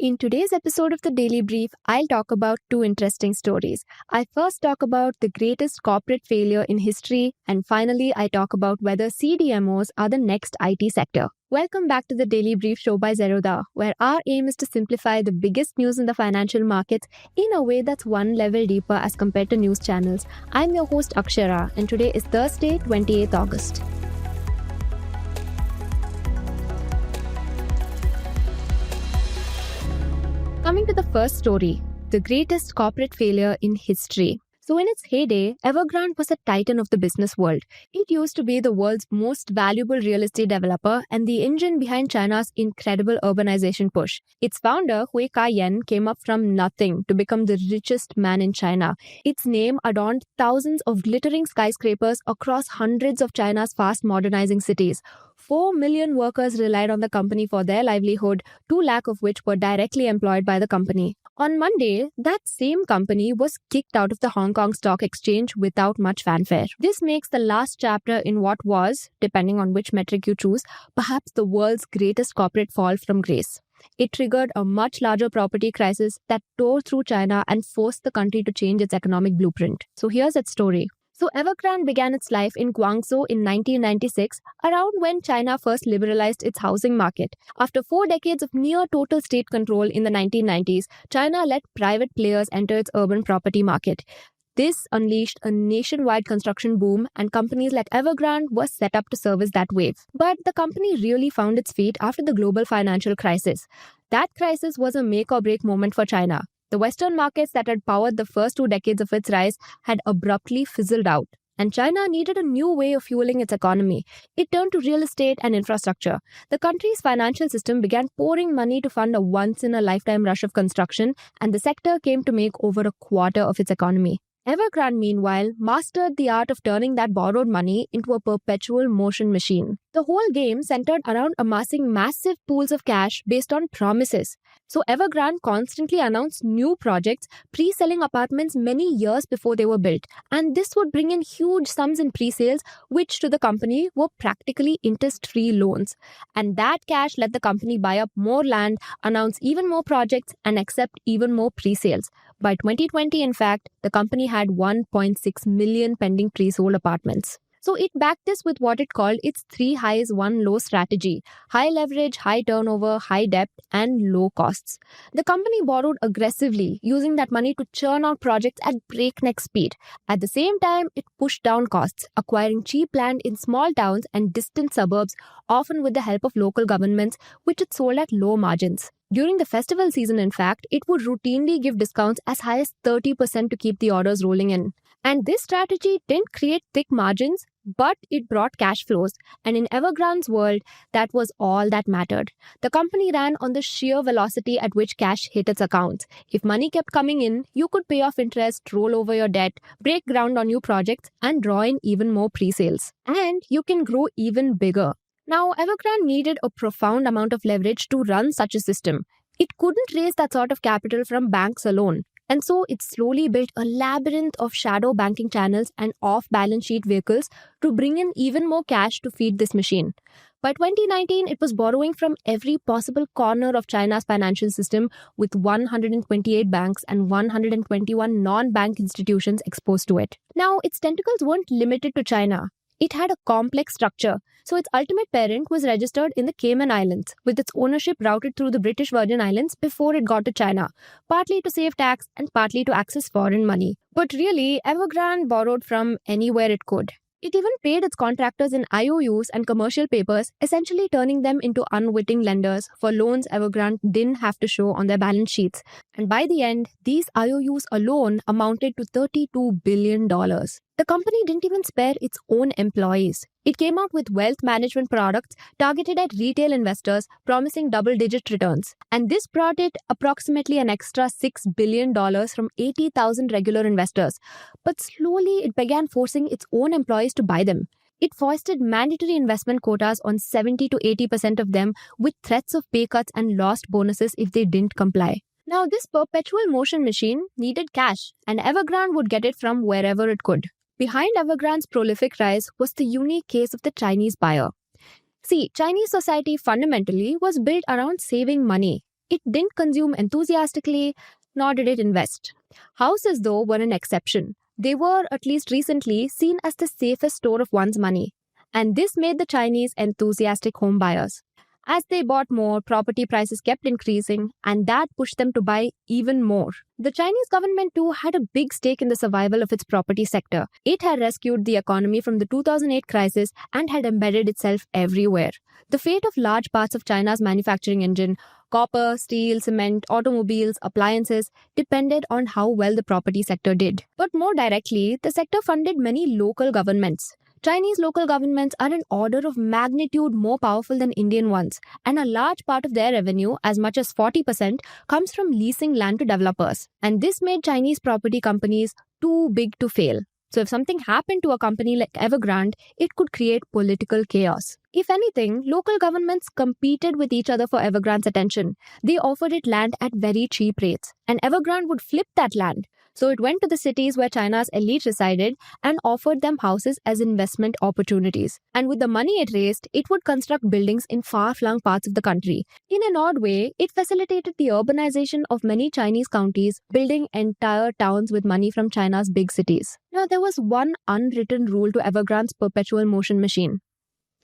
In today's episode of the Daily Brief, I'll talk about two interesting stories. I first talk about the greatest corporate failure in history, and finally, I talk about whether CDMOs are the next IT sector. Welcome back to the Daily Brief show by Zerodha, where our aim is to simplify the biggest news in the financial markets in a way that's one level deeper as compared to news channels. I'm your host Akshara, and today is Thursday, 28th August. Coming to the first story, the greatest corporate failure in history. So in its heyday, Evergrande was a titan of the business world. It used to be the world's most valuable real estate developer and the engine behind China's incredible urbanization push. Its founder, Hui Ka-yen, came up from nothing to become the richest man in China. Its name adorned thousands of glittering skyscrapers across hundreds of China's fast modernizing cities. 4 million workers relied on the company for their livelihood, 2 lakh of which were directly employed by the company. On Monday, that same company was kicked out of the Hong Kong Stock Exchange without much fanfare. This makes the last chapter in what was, depending on which metric you choose, perhaps the world's greatest corporate fall from grace. It triggered a much larger property crisis that tore through China and forced the country to change its economic blueprint. So here's its story. So Evergrande began its life in Guangzhou in 1996, around when China first liberalized its housing market. After 4 decades of near total state control in the 1990s, China let private players enter its urban property market. This unleashed a nationwide construction boom, and companies like Evergrande were set up to service that wave. But the company really found its feet after the global financial crisis. That crisis was a make or break moment for China. The Western markets that had powered the first 2 decades of its rise had abruptly fizzled out, and China needed a new way of fueling its economy. It turned to real estate and infrastructure. The country's financial system began pouring money to fund a once-in-a-lifetime rush of construction, and the sector came to make over a quarter of its economy. Evergrande, meanwhile, mastered the art of turning that borrowed money into a perpetual motion machine. The whole game centered around amassing massive pools of cash based on promises. So Evergrande constantly announced new projects, pre-selling apartments many years before they were built. And this would bring in huge sums in pre-sales, which to the company were practically interest-free loans. And that cash let the company buy up more land, announce even more projects, and accept even more pre-sales. By 2020, in fact, the company had 1.6 million pending pre-sold apartments. So it backed this with what it called its 3 highs, 1 low strategy: high leverage, high turnover, high debt, and low costs. The company borrowed aggressively, using that money to churn out projects at breakneck speed. At the same time, it pushed down costs, acquiring cheap land in small towns and distant suburbs, often with the help of local governments, which it sold at low margins. During the festival season, in fact, it would routinely give discounts as high as 30% to keep the orders rolling in. And this strategy didn't create thick margins, but it brought cash flows. And in Evergrande's world, that was all that mattered. The company ran on the sheer velocity at which cash hit its accounts. If money kept coming in, you could pay off interest, roll over your debt, break ground on new projects, and draw in even more pre-sales. And you can grow even bigger. Now, Evergrande needed a profound amount of leverage to run such a system. It couldn't raise that sort of capital from banks alone. And so it slowly built a labyrinth of shadow banking channels and off-balance sheet vehicles to bring in even more cash to feed this machine. By 2019, it was borrowing from every possible corner of China's financial system, with 128 banks and 121 non-bank institutions exposed to it. Now, its tentacles weren't limited to China. It had a complex structure, so its ultimate parent was registered in the Cayman Islands, with its ownership routed through the British Virgin Islands before it got to China, partly to save tax and partly to access foreign money. But really, Evergrande borrowed from anywhere it could. It even paid its contractors in IOUs and commercial papers, essentially turning them into unwitting lenders for loans Evergrande didn't have to show on their balance sheets. And by the end, these IOUs alone amounted to $32 billion. The company didn't even spare its own employees. It came out with wealth management products targeted at retail investors, promising double-digit returns. And this brought it approximately an extra $6 billion from 80,000 regular investors. But slowly, it began forcing its own employees to buy them. It foisted mandatory investment quotas on 70 to 80% of them, with threats of pay cuts and lost bonuses if they didn't comply. Now, this perpetual motion machine needed cash, and Evergrande would get it from wherever it could. Behind Evergrande's prolific rise was the unique case of the Chinese buyer. See, Chinese society fundamentally was built around saving money. It didn't consume enthusiastically, nor did it invest. Houses, though, were an exception. They were, at least recently, seen as the safest store of one's money. And this made the Chinese enthusiastic home buyers. As they bought more, property prices kept increasing, and that pushed them to buy even more. The Chinese government, too, had a big stake in the survival of its property sector. It had rescued the economy from the 2008 crisis and had embedded itself everywhere. The fate of large parts of China's manufacturing engine, copper, steel, cement, automobiles, appliances, depended on how well the property sector did. But more directly, the sector funded many local governments. Chinese local governments are an order of magnitude more powerful than Indian ones, and a large part of their revenue, as much as 40%, comes from leasing land to developers. And this made Chinese property companies too big to fail. So if something happened to a company like Evergrande, it could create political chaos. If anything, local governments competed with each other for Evergrande's attention. They offered it land at very cheap rates, and Evergrande would flip that land. So it went to the cities where China's elite resided and offered them houses as investment opportunities. And with the money it raised, it would construct buildings in far-flung parts of the country. In an odd way, it facilitated the urbanization of many Chinese counties, building entire towns with money from China's big cities. Now, there was one unwritten rule to Evergrande's perpetual motion machine.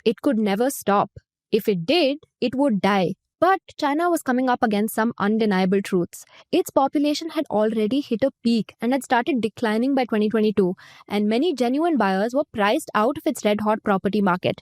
It could never stop. If it did, it would die. But China was coming up against some undeniable truths. Its population had already hit a peak and had started declining by 2022, and many genuine buyers were priced out of its red-hot property market.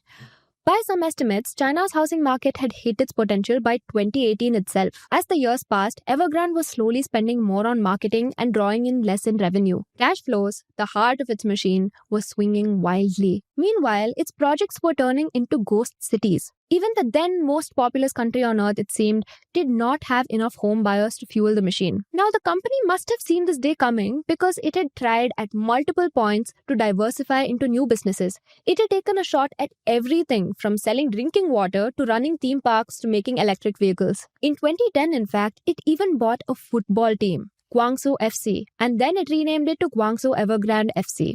By some estimates, China's housing market had hit its potential by 2018 itself. As the years passed, Evergrande was slowly spending more on marketing and drawing in less in revenue. Cash flows, the heart of its machine, was swinging wildly. Meanwhile, its projects were turning into ghost cities. Even the then most populous country on earth, it seemed, did not have enough home buyers to fuel the machine. Now, the company must have seen this day coming because it had tried at multiple points to diversify into new businesses. It had taken a shot at everything from selling drinking water to running theme parks to making electric vehicles. In 2010, in fact, it even bought a football team, Guangzhou FC, and then it renamed it to Guangzhou Evergrande FC.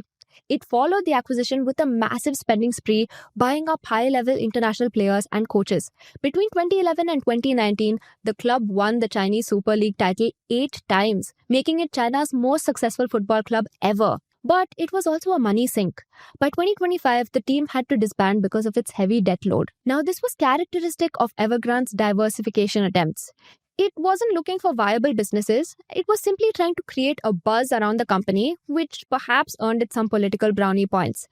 It followed the acquisition with a massive spending spree, buying up high-level international players and coaches. Between 2011 and 2019, the club won the Chinese Super League title 8 times, making it China's most successful football club ever. But it was also a money sink. By 2025, the team had to disband because of its heavy debt load. Now, this was characteristic of Evergrande's diversification attempts. It wasn't looking for viable businesses. It was simply trying to create a buzz around the company, which perhaps earned it some political brownie points.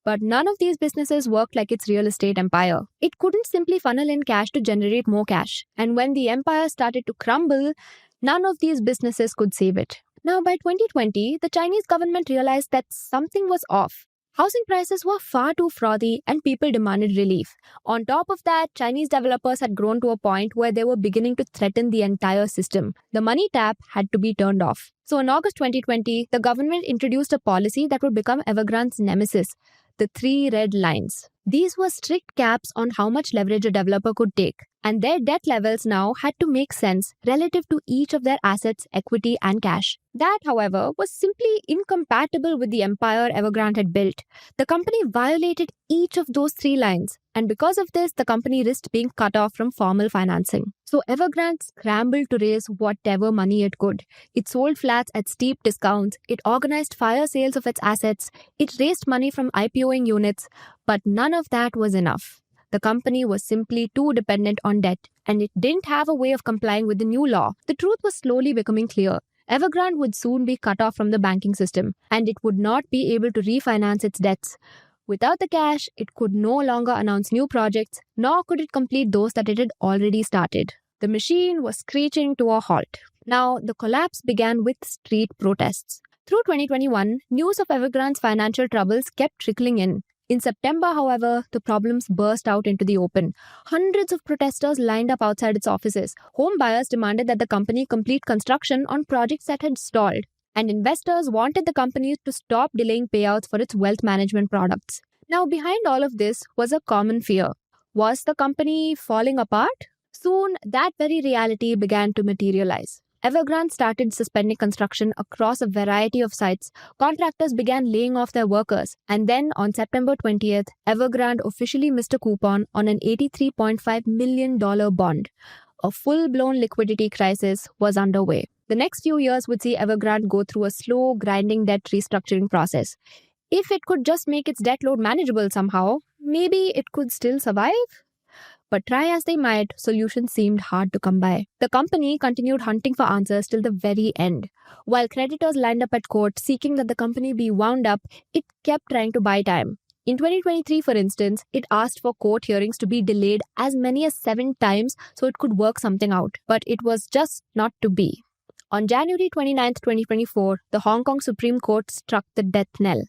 But none of these businesses worked like its real estate empire. It couldn't simply funnel in cash to generate more cash. And when the empire started to crumble, none of these businesses could save it. Now, by 2020, the Chinese government realized that something was off. Housing prices were far too frothy and people demanded relief. On top of that, Chinese developers had grown to a point where they were beginning to threaten the entire system. The money tap had to be turned off. So in August 2020, the government introduced a policy that would become Evergrande's nemesis, the 3 red lines. These were strict caps on how much leverage a developer could take, and their debt levels now had to make sense relative to each of their assets, equity, and cash. That, however, was simply incompatible with the empire Evergrande had built. The company violated each of those 3 lines, and because of this, the company risked being cut off from formal financing. So Evergrande scrambled to raise whatever money it could. It sold flats at steep discounts, it organized fire sales of its assets, it raised money from IPOing units, but none of that was enough. The company was simply too dependent on debt, and it didn't have a way of complying with the new law. The truth was slowly becoming clear. Evergrande would soon be cut off from the banking system, and it would not be able to refinance its debts. Without the cash, it could no longer announce new projects, nor could it complete those that it had already started. The machine was screeching to a halt. Now, the collapse began with street protests. Through 2021, news of Evergrande's financial troubles kept trickling in. In September, however, the problems burst out into the open. Hundreds of protesters lined up outside its offices. Home buyers demanded that the company complete construction on projects that had stalled. And investors wanted the company to stop delaying payouts for its wealth management products. Now, behind all of this was a common fear. Was the company falling apart? Soon, that very reality began to materialize. Evergrande started suspending construction across a variety of sites. Contractors began laying off their workers. And then, on September 20th, Evergrande officially missed a coupon on an $83.5 million bond. A full-blown liquidity crisis was underway. The next few years would see Evergrande go through a slow, grinding debt restructuring process. If it could just make its debt load manageable somehow, maybe it could still survive. But try as they might, solutions seemed hard to come by. The company continued hunting for answers till the very end. While creditors lined up at court seeking that the company be wound up, it kept trying to buy time. In 2023, for instance, it asked for court hearings to be delayed as many as 7 times so it could work something out. But it was just not to be. On January 29, 2024, the Hong Kong Supreme Court struck the death knell.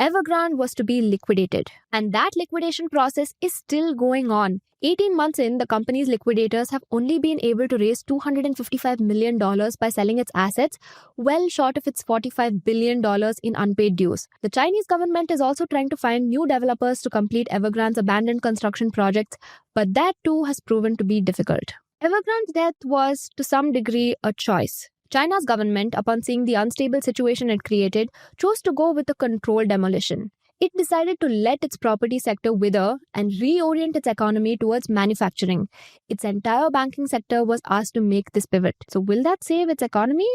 Evergrande was to be liquidated, and that liquidation process is still going on. 18 months in, the company's liquidators have only been able to raise $255 million by selling its assets, well short of its $45 billion in unpaid dues. The Chinese government is also trying to find new developers to complete Evergrande's abandoned construction projects, but that too has proven to be difficult. Evergrande's death was, to some degree, a choice. China's government, upon seeing the unstable situation it created, chose to go with a controlled demolition. It decided to let its property sector wither and reorient its economy towards manufacturing. Its entire banking sector was asked to make this pivot. So will that save its economy?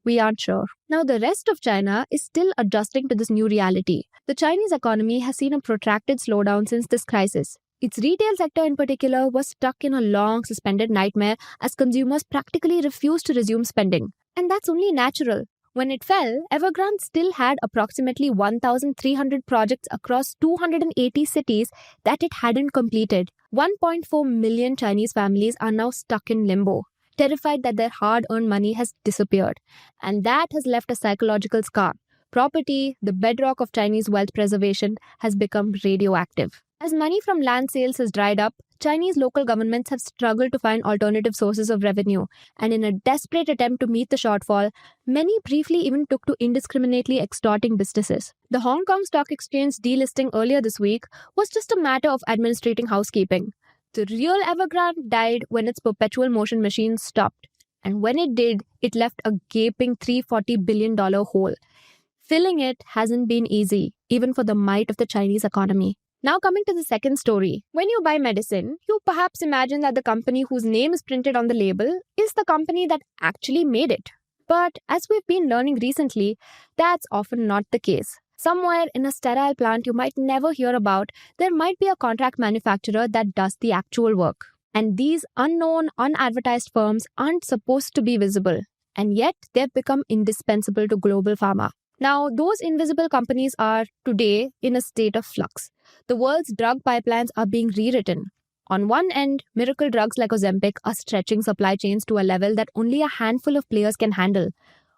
We aren't sure. Now, the rest of China is still adjusting to this new reality. The Chinese economy has seen a protracted slowdown since this crisis. Its retail sector in particular was stuck in a long suspended nightmare as consumers practically refused to resume spending. And that's only natural. When it fell, Evergrande still had approximately 1,300 projects across 280 cities that it hadn't completed. 1.4 million Chinese families are now stuck in limbo, terrified that their hard-earned money has disappeared. And that has left a psychological scar. Property, the bedrock of Chinese wealth preservation, has become radioactive. As money from land sales has dried up, Chinese local governments have struggled to find alternative sources of revenue, and in a desperate attempt to meet the shortfall, many briefly even took to indiscriminately extorting businesses. The Hong Kong Stock Exchange delisting earlier this week was just a matter of administrating housekeeping. The real Evergrande died when its perpetual motion machine stopped, and when it did, it left a gaping $340 billion hole. Filling it hasn't been easy, even for the might of the Chinese economy. Now coming to the second story. When you buy medicine, you perhaps imagine that the company whose name is printed on the label is the company that actually made it. But as we've been learning recently, that's often not the case. Somewhere in a sterile plant you might never hear about, there might be a contract manufacturer that does the actual work. And these unknown, unadvertised firms aren't supposed to be visible. And yet they've become indispensable to global pharma. Now, those invisible companies are, today, in a state of flux. The world's drug pipelines are being rewritten. On one end, miracle drugs like Ozempic are stretching supply chains to a level that only a handful of players can handle.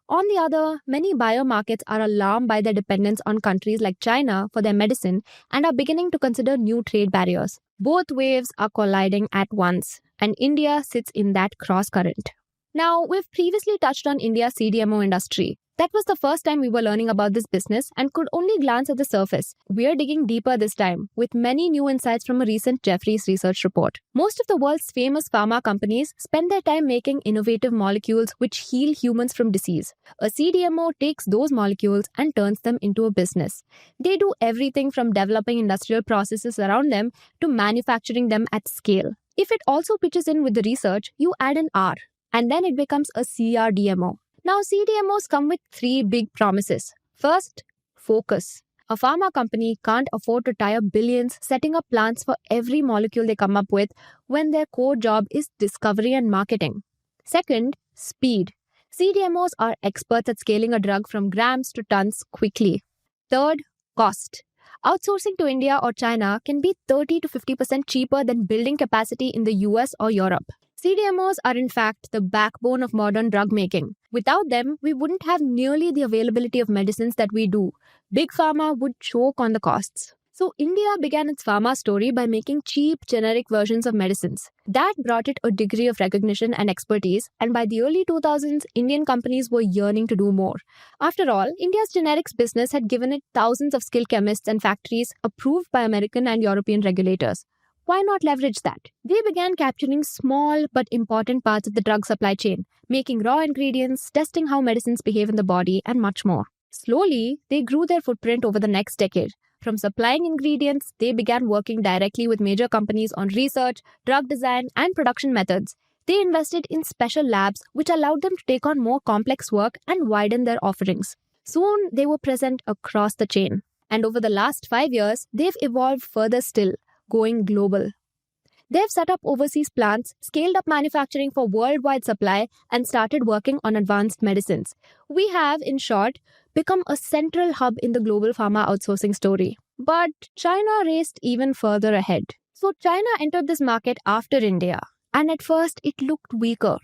On the other, many biomarkets are alarmed by their dependence on countries like China for their medicine and are beginning to consider new trade barriers. Both waves are colliding at once, and India sits in that cross-current. Now, we've previously touched on India's CDMO industry. That was the first time we were learning about this business and could only glance at the surface. We're digging deeper this time, with many new insights from a recent Jefferies research report. Most of the world's famous pharma companies spend their time making innovative molecules which heal humans from disease. A CDMO takes those molecules and turns them into a business. They do everything from developing industrial processes around them to manufacturing them at scale. If it also pitches in with the research, you add an R, and then it becomes a CRDMO. Now, CDMOs come with 3 big promises. First, focus. A pharma company can't afford to tie up billions setting up plants for every molecule they come up with when their core job is discovery and marketing. Second, speed. CDMOs are experts at scaling a drug from grams to tons quickly. Third, cost. Outsourcing to India or China can be 30 to 50% cheaper than building capacity in the US or Europe. CDMOs are in fact the backbone of modern drug making. Without them, we wouldn't have nearly the availability of medicines that we do. Big pharma would choke on the costs. So India began its pharma story by making cheap, generic versions of medicines. That brought it a degree of recognition and expertise, and by the early 2000s, Indian companies were yearning to do more. After all, India's generics business had given it thousands of skilled chemists and factories approved by American and European regulators. Why not leverage that? They began capturing small but important parts of the drug supply chain, making raw ingredients, testing how medicines behave in the body, and much more. Slowly, they grew their footprint over the next decade. From supplying ingredients, they began working directly with major companies on research, drug design, and production methods. They invested in special labs which allowed them to take on more complex work and widen their offerings. Soon, they were present across the chain. And over the last 5 years, they've evolved further still, going global. They've set up overseas plants, scaled up manufacturing for worldwide supply, and started working on advanced medicines. We have, in short, become a central hub in the global pharma outsourcing story. But China raced even further ahead. So China entered this market after India, and at first it looked weaker.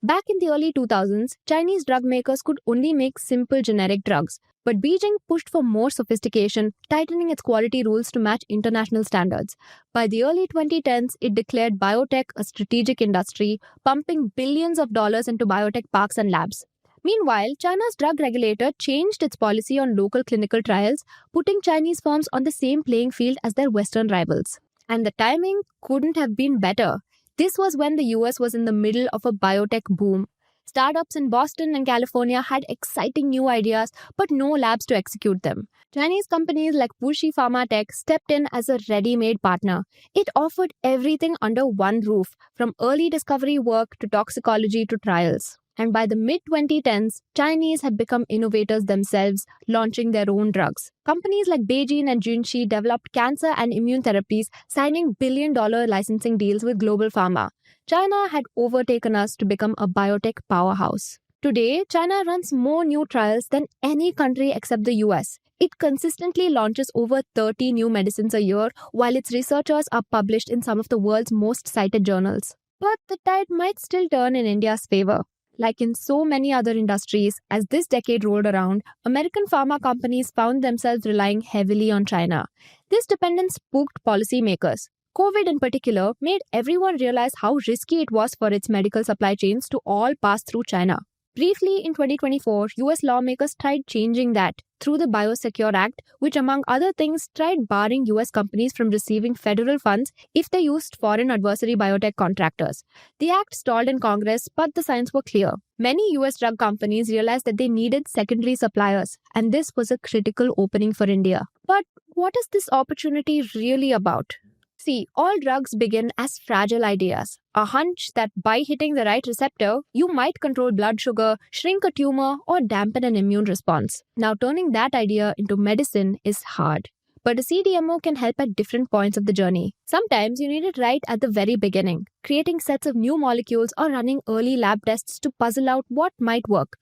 Back in the early 2000s, Chinese drug makers could only make simple generic drugs, but Beijing pushed for more sophistication, tightening its quality rules to match international standards. By the early 2010s, it declared biotech a strategic industry, pumping billions of dollars into biotech parks and labs. Meanwhile, China's drug regulator changed its policy on local clinical trials, putting Chinese firms on the same playing field as their Western rivals. And the timing couldn't have been better. This was when the US was in the middle of a biotech boom. Startups in Boston and California had exciting new ideas, but no labs to execute them. Chinese companies like WuXi Pharma Tech stepped in as a ready-made partner. It offered everything under one roof, from early discovery work to toxicology to trials. And by the mid-2010s, Chinese had become innovators themselves, launching their own drugs. Companies like BeiGene and Junshi developed cancer and immune therapies, signing billion-dollar licensing deals with global pharma. China had overtaken us to become a biotech powerhouse. Today, China runs more new trials than any country except the US. It consistently launches over 30 new medicines a year, while its researchers are published in some of the world's most cited journals. But the tide might still turn in India's favor. Like in so many other industries, as this decade rolled around, American pharma companies found themselves relying heavily on China. This dependence spooked policymakers. COVID in particular made everyone realize how risky it was for its medical supply chains to all pass through China. Briefly, in 2024, US lawmakers tried changing that through the Biosecure Act, which among other things tried barring US companies from receiving federal funds if they used foreign adversary biotech contractors. The act stalled in Congress, but the signs were clear. Many US drug companies realized that they needed secondary suppliers, and this was a critical opening for India. But what is this opportunity really about? See, all drugs begin as fragile ideas. A hunch that by hitting the right receptor, you might control blood sugar, shrink a tumor, or dampen an immune response. Now, turning that idea into medicine is hard. But a CDMO can help at different points of the journey. Sometimes you need it right at the very beginning, creating sets of new molecules or running early lab tests to puzzle out what might work.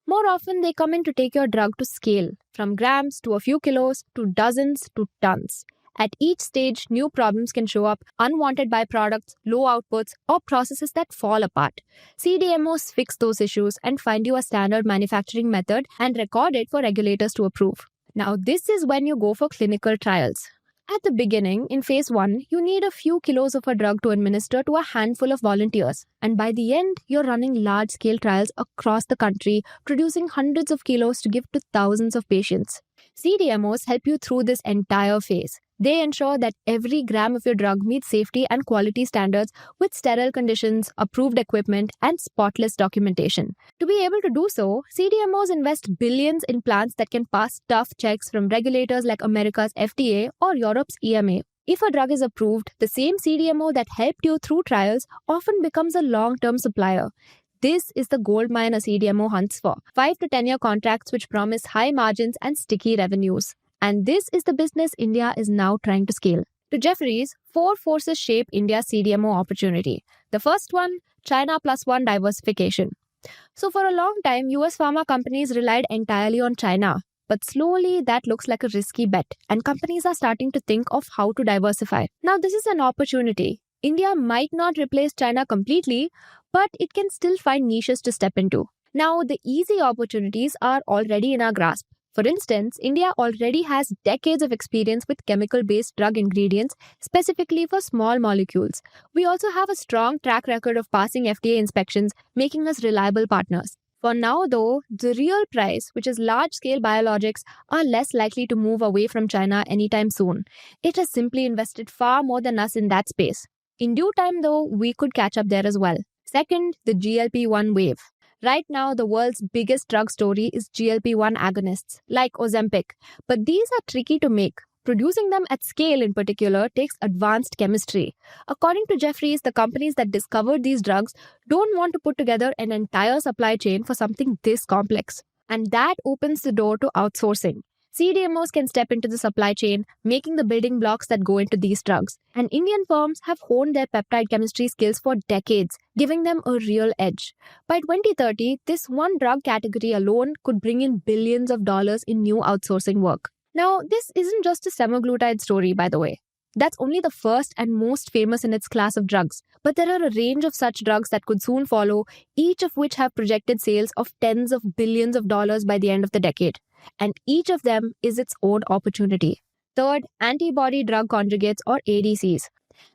More often, they come in to take your drug to scale, from grams to a few kilos to dozens to tons. At each stage, new problems can show up, unwanted byproducts, low outputs, or processes that fall apart. CDMOs fix those issues and find you a standard manufacturing method and record it for regulators to approve. Now, this is when you go for clinical trials. At the beginning, in phase 1, you need a few kilos of a drug to administer to a handful of volunteers. And by the end, you're running large-scale trials across the country, producing hundreds of kilos to give to thousands of patients. CDMOs help you through this entire phase. They ensure that every gram of your drug meets safety and quality standards with sterile conditions, approved equipment, and spotless documentation. To be able to do so, CDMOs invest billions in plants that can pass tough checks from regulators like America's FDA or Europe's EMA. If a drug is approved, the same CDMO that helped you through trials often becomes a long-term supplier. This is the goldmine a CDMO hunts for: 5 to 10-year contracts which promise high margins and sticky revenues. And this is the business India is now trying to scale. To Jefferies, 4 forces shape India's CDMO opportunity. The first one, China plus one diversification. So for a long time, US pharma companies relied entirely on China. But slowly, that looks like a risky bet, and companies are starting to think of how to diversify. Now, this is an opportunity. India might not replace China completely, but it can still find niches to step into. Now, the easy opportunities are already in our grasp. For instance, India already has decades of experience with chemical-based drug ingredients, specifically for small molecules. We also have a strong track record of passing FDA inspections, making us reliable partners. For now, though, the real prize, which is large-scale biologics, are less likely to move away from China anytime soon. It has simply invested far more than us in that space. In due time, though, we could catch up there as well. Second, the GLP-1 wave. Right now, the world's biggest drug story is GLP-1 agonists, like Ozempic. But these are tricky to make. Producing them at scale in particular takes advanced chemistry. According to Jeffries, the companies that discovered these drugs don't want to put together an entire supply chain for something this complex. And that opens the door to outsourcing. CDMOs can step into the supply chain, making the building blocks that go into these drugs. And Indian firms have honed their peptide chemistry skills for decades, giving them a real edge. By 2030, this one drug category alone could bring in billions of dollars in new outsourcing work. Now, this isn't just a semaglutide story, by the way. That's only the first and most famous in its class of drugs. But there are a range of such drugs that could soon follow, each of which have projected sales of tens of billions of dollars by the end of the decade. And each of them is its own opportunity. Third, antibody drug conjugates or ADCs.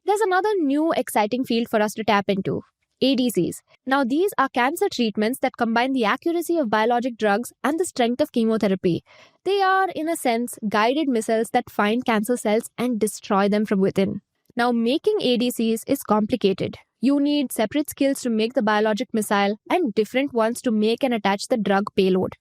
There's another new exciting field for us to tap into. ADCs. Now, these are cancer treatments that combine the accuracy of biologic drugs and the strength of chemotherapy. They are, in a sense, guided missiles that find cancer cells and destroy them from within. Now, making ADCs is complicated. You need separate skills to make the biologic missile and different ones to make and attach the drug payload.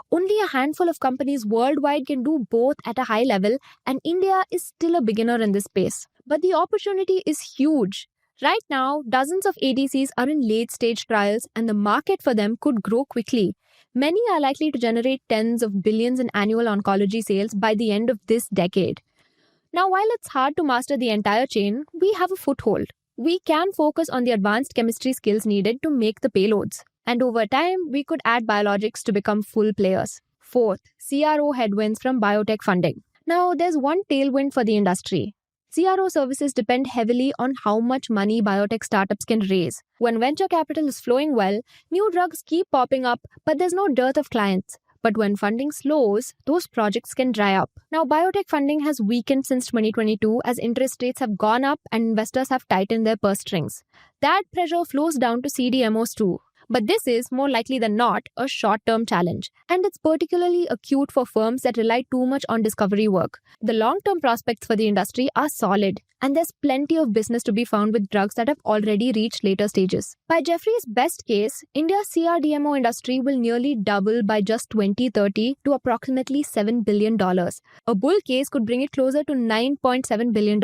Only a handful of companies worldwide can do both at a high level, and India is still a beginner in this space. But the opportunity is huge. Right now, dozens of ADCs are in late-stage trials, and the market for them could grow quickly. Many are likely to generate tens of billions in annual oncology sales by the end of this decade. Now, while it's hard to master the entire chain, we have a foothold. We can focus on the advanced chemistry skills needed to make the payloads. And over time, we could add biologics to become full players. Fourth, CRO headwinds from biotech funding. Now, there's one tailwind for the industry. CRO services depend heavily on how much money biotech startups can raise. When venture capital is flowing well, new drugs keep popping up, but there's no dearth of clients. But when funding slows, those projects can dry up. Now, biotech funding has weakened since 2022 as interest rates have gone up and investors have tightened their purse strings. That pressure flows down to CDMOs too. But this is, more likely than not, a short-term challenge. And it's particularly acute for firms that rely too much on discovery work. The long-term prospects for the industry are solid, and there's plenty of business to be found with drugs that have already reached later stages. By Jeffries' best case, India's CRDMO industry will nearly double by just 2030 to approximately $7 billion. A bull case could bring it closer to $9.7 billion.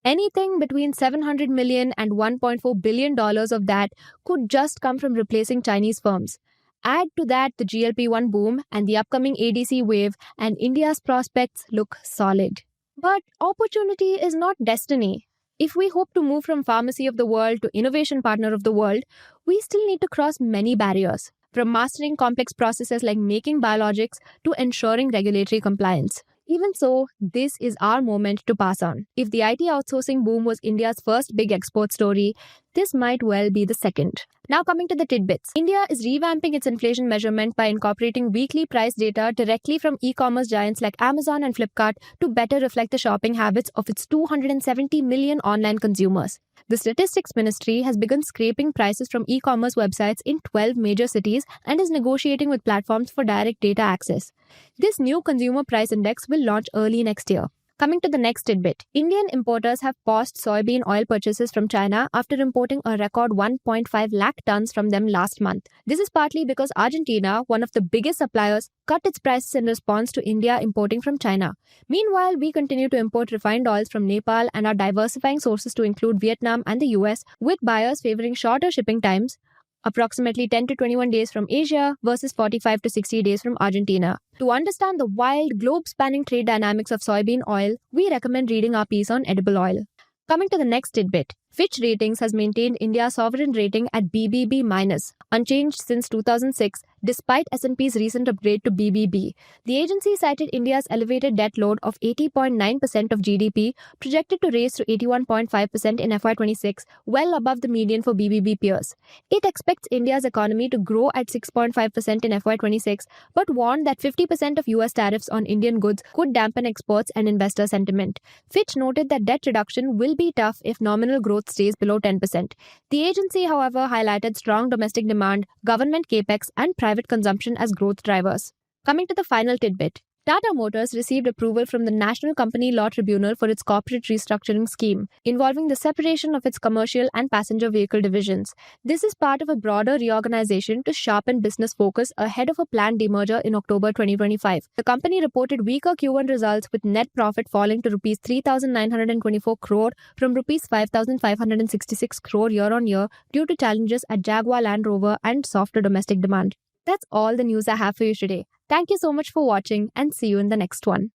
Anything between $700 million and $1.4 billion of that could just come from replacing Chinese firms. Add to that the GLP-1 boom and the upcoming ADC wave, and India's prospects look solid. But opportunity is not destiny. If we hope to move from pharmacy of the world to innovation partner of the world, we still need to cross many barriers, from mastering complex processes like making biologics to ensuring regulatory compliance. Even so, this is our moment to pass on. If the IT outsourcing boom was India's first big export story, this might well be the second. Now coming to the tidbits. India is revamping its inflation measurement by incorporating weekly price data directly from e-commerce giants like Amazon and Flipkart to better reflect the shopping habits of its 270 million online consumers. The Statistics Ministry has begun scraping prices from e-commerce websites in 12 major cities and is negotiating with platforms for direct data access. This new consumer price index will launch early next year. Coming to the next tidbit. Indian importers have paused soybean oil purchases from China after importing a record 1.5 lakh tons from them last month. This is partly because Argentina, one of the biggest suppliers, cut its prices in response to India importing from China. Meanwhile, we continue to import refined oils from Nepal and are diversifying sources to include Vietnam and the US, with buyers favoring shorter shipping times, approximately 10 to 21 days from Asia versus 45 to 60 days from Argentina. To understand the wild, globe-spanning trade dynamics of soybean oil, we recommend reading our piece on edible oil. Coming to the next tidbit. Fitch Ratings has maintained India's sovereign rating at BBB-, unchanged since 2006, despite S&P's recent upgrade to BBB. The agency cited India's elevated debt load of 80.9% of GDP, projected to raise to 81.5% in FY26, well above the median for BBB peers. It expects India's economy to grow at 6.5% in FY26, but warned that 50% of US tariffs on Indian goods could dampen exports and investor sentiment. Fitch noted that debt reduction will be tough if nominal growth stays below 10%. The agency, however, highlighted strong domestic demand, government capex, and private consumption as growth drivers. Coming to the final tidbit. Tata Motors received approval from the National Company Law Tribunal for its corporate restructuring scheme, involving the separation of its commercial and passenger vehicle divisions. This is part of a broader reorganization to sharpen business focus ahead of a planned demerger in October 2025. The company reported weaker Q1 results with net profit falling to Rs 3,924 crore from Rs 5,566 crore year-on-year due to challenges at Jaguar Land Rover and softer domestic demand. That's all the news I have for you today. Thank you so much for watching and see you in the next one.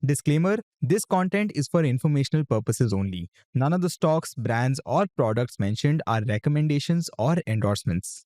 Disclaimer: this content is for informational purposes only. None of the stocks, brands, or products mentioned are recommendations or endorsements.